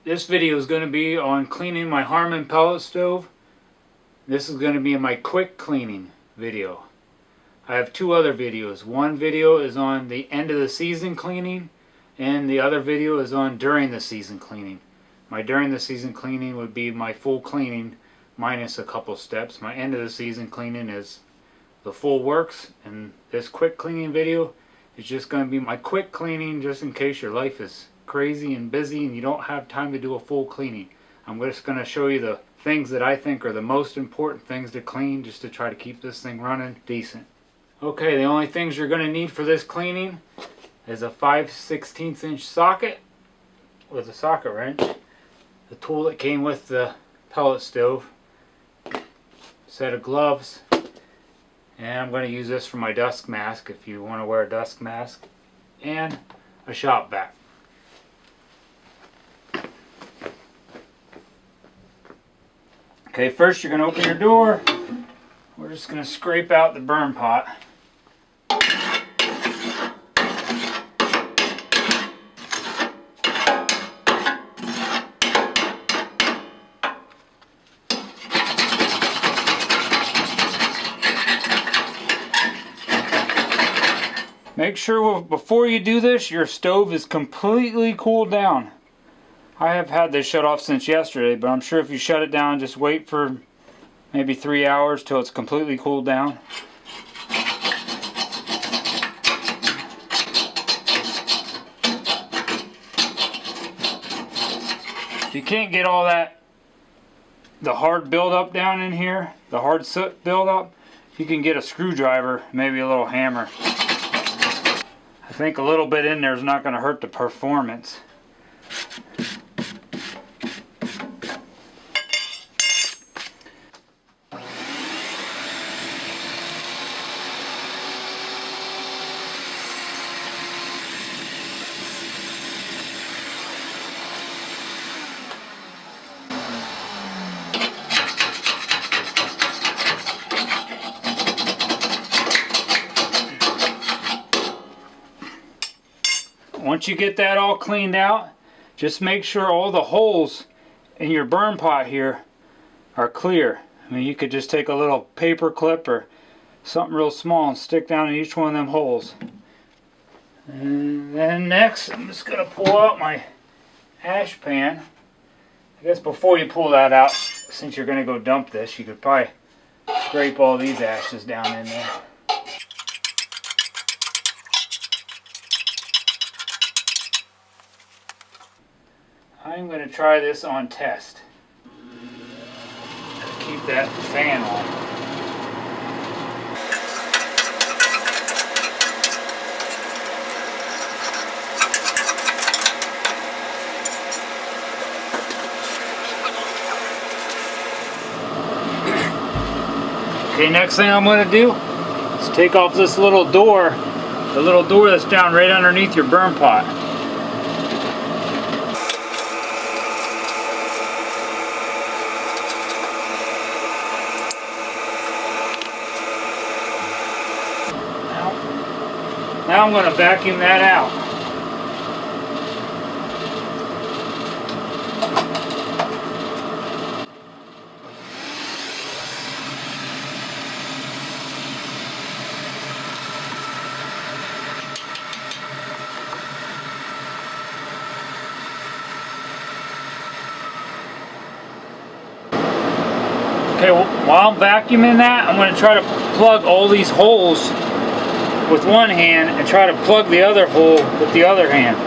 This video is going to be on cleaning my Harman pellet stove. This is going to be my quick cleaning video. I have two other videos. One video is on the end of the season cleaning, and the other video is on during the season cleaning. My during the season cleaning would be my full cleaning minus a couple steps. My end of the season cleaning is the full works, and this quick cleaning video is just going to be my quick cleaning just in case your life is crazy and busy and you don't have time to do a full cleaning. I'm just going to show you the things that I think are the most important things to clean, just to try to keep this thing running decent. Okay, the only things you're going to need for this cleaning is a 5/16 inch socket with a socket wrench, the tool that came with the pellet stove, set of gloves, and I'm going to use this for my dust mask if you want to wear a dust mask, and a shop vac. Okay, first you're going to open your door. We're just going to scrape out the burn pot. Make sure before you do this, your stove is completely cooled down. I have had this shut off since yesterday, but I'm sure if you shut it down, just wait for maybe 3 hours till it's completely cooled down. If you can't get all the hard buildup down in here, the hard soot buildup, you can get a screwdriver, maybe a little hammer. I think a little bit in there is not going to hurt the performance. Once you get that all cleaned out, just make sure all the holes in your burn pot here are clear. I mean, you could just take a little paper clip or something real small and stick down in each one of them holes. And then next, I'm just going to pull out my ash pan. I guess before you pull that out, since you're going to go dump this, you could probably scrape all these ashes down in there. I'm going to try this on test. Keep that fan on. Okay, next thing I'm going to do is take off this little door, the little door that's down right underneath your burn pot. Now I'm going to vacuum that out. Okay, well, while I'm vacuuming that, I'm going to try to plug all these holes with one hand and try to plug the other hole with the other hand.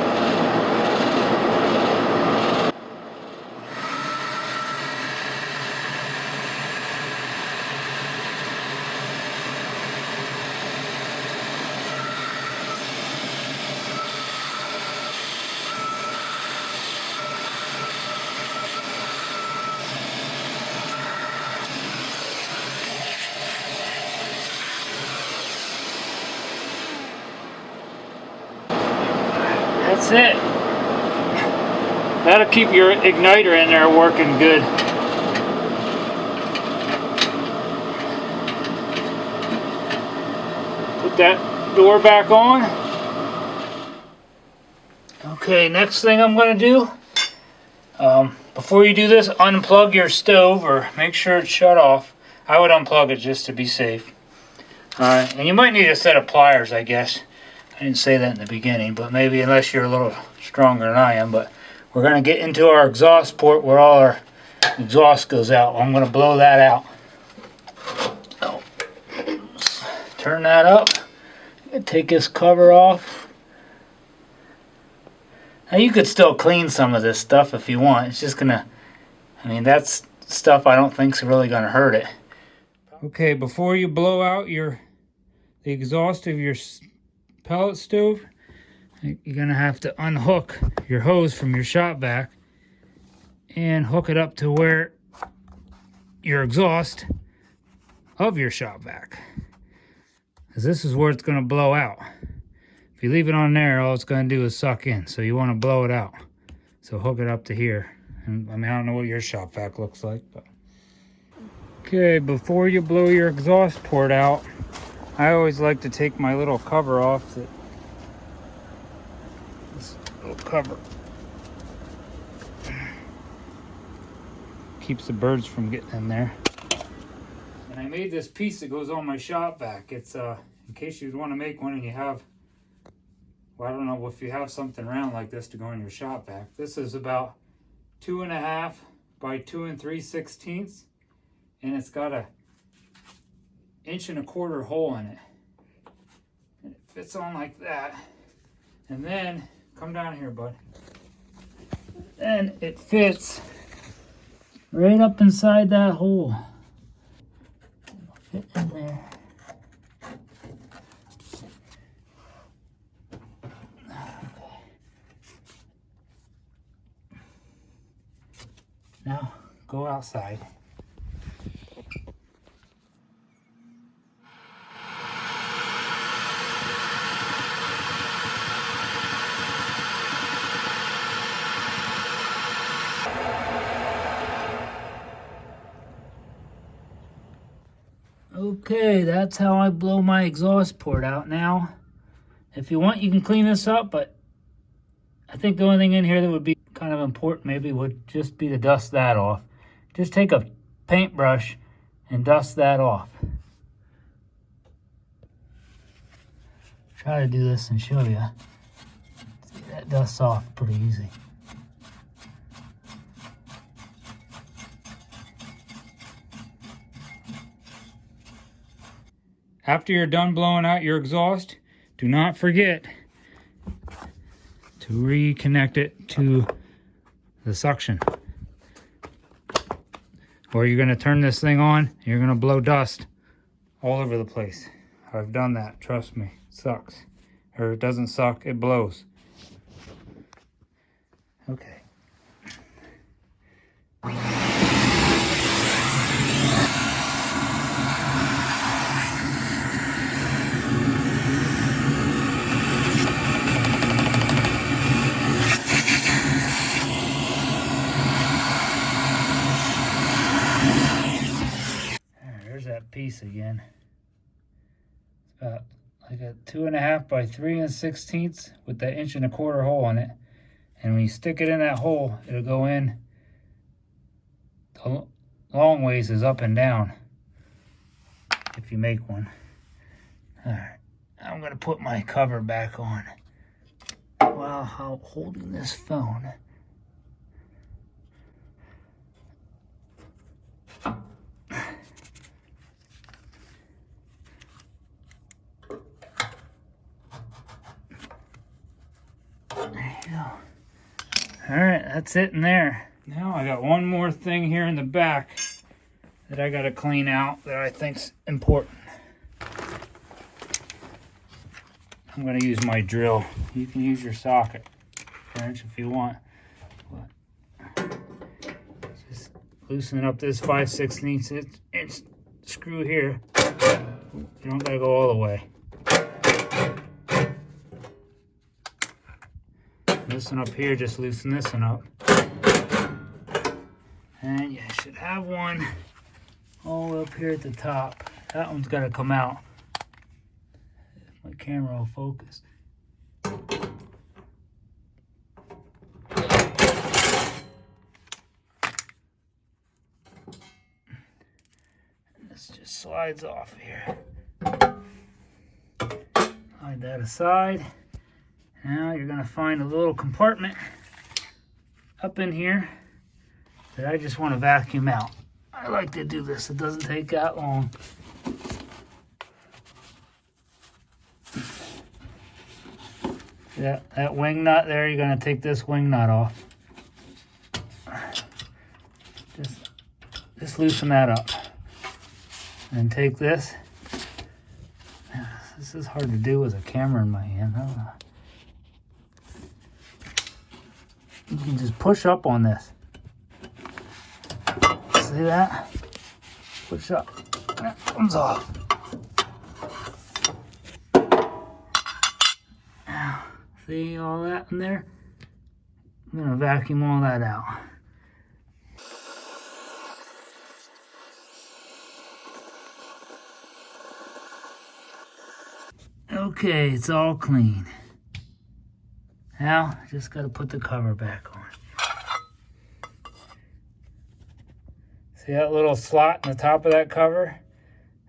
That's it. That'll keep your igniter in there working good. Put that door back on. Okay, next thing I'm going to do Before you do this, unplug your stove or make sure it's shut off. I would unplug it just to be safe. And you might need a set of pliers, I guess. I didn't say that in the beginning, but maybe unless you're a little stronger than I am. But we're going to get into our exhaust port where all our exhaust goes out. I'm going to blow that out. Oh. Turn that up. Take this cover off. Now you could still clean some of this stuff if you want. It's just going to, I mean, that's stuff I don't think's really going to hurt it. Okay, before you blow out the exhaust of your pellet stove, you're going to have to unhook your hose from your shop vac and hook it up to where your exhaust of your shop vac. Because this is where it's going to blow out. If you leave it on there, all it's going to do is suck in. So you want to blow it out. So hook it up to here. And I mean, I don't know what your shop vac looks like, but. Okay, before you blow your exhaust port out, I always like to take my little cover off. This little cover keeps the birds from getting in there. And I made this piece that goes on my shop vac. It's in case you want to make one and you have, well, I don't know if you have something round like this to go in your shop vac. This is about 2.5 by 2 3/16. And it's got a 1.25 inch hole in it. And it fits on like that. And then, come down here, bud. And it fits right up inside that hole. It'll fit in there. Okay. Now, go outside. Okay, that's how I blow my exhaust port out. Now, if you want, you can clean this up, but I think the only thing in here that would be kind of important maybe would just be to dust that off. Just take a paintbrush and dust that off. Try to do this and show you. See, that dusts off pretty easy. After you're done blowing out your exhaust, do not forget to reconnect it to the suction. Or you're going to turn this thing on, and you're going to blow dust all over the place. I've done that, trust me. It sucks. Or it doesn't suck, it blows. Okay. There's that piece again. It's about like a 2.5 by 3 1/16 with that 1.25 inch hole in it. And when you stick it in that hole, it'll go in. The long ways is up and down if you make one. All right, I'm gonna put my cover back on while holding this phone. There you go. All right, that's it in there. Now I got one more thing here in the back that I gotta clean out that I think's important. I'm gonna use my drill. You can use your socket wrench if you want. But just loosening up this 5/16 inch screw here. You don't gotta go all the way. This one up here, just loosen this one up. And you should have one all the way up here at the top. That one's got to come out. If my camera will focus. this just slides off here. Slide that aside. Now you're going to find a little compartment up in here that I just want to vacuum out. I like to do this. It doesn't take that long. Yeah, that wing nut there, you're going to take this wing nut off. Just loosen that up. And take this. This is hard to do with a camera in my hand. I don't know. You can just push up on this. See that? Push up. That comes off. Now, see all that in there? I'm going to vacuum all that out. Okay, it's all clean. Now, just got to put the cover back on. See that little slot in the top of that cover?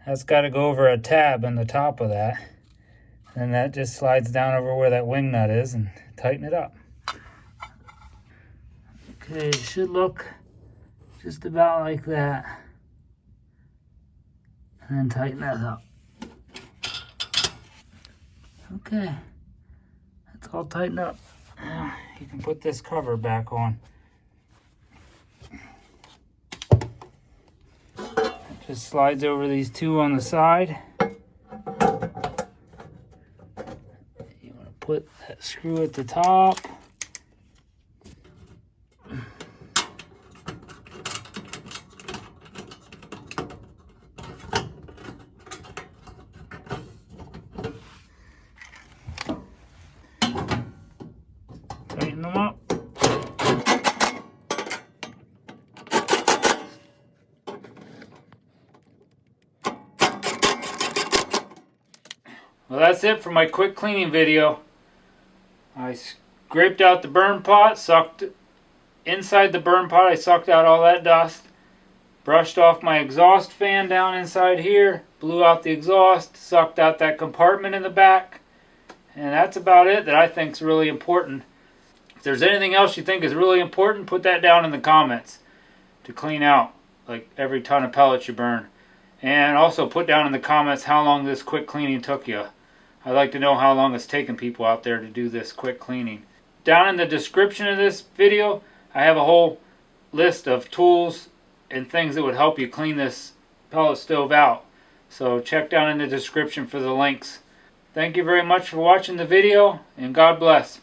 That's got to go over a tab in the top of that. And that just slides down over where that wing nut is and tighten it up. Okay, it should look just about like that. And then tighten that up. Okay, that's all tightened up. Now you can put this cover back on. It just slides over these two on the side. You want to put that screw at the top. Tighten them up. Well, that's it for my quick cleaning video. I scraped out the burn pot, inside the burn pot I sucked out all that dust, brushed off my exhaust fan down inside here, blew out the exhaust, sucked out that compartment in the back, and that's about it that I think is really important. If there's anything else you think is really important, put that down in the comments to clean out like every ton of pellets you burn. And also put down in the comments how long this quick cleaning took you. I'd like to know how long it's taken people out there to do this quick cleaning. Down in the description of this video, I have a whole list of tools and things that would help you clean this pellet stove out. So check down in the description for the links. Thank you very much for watching the video, and God bless.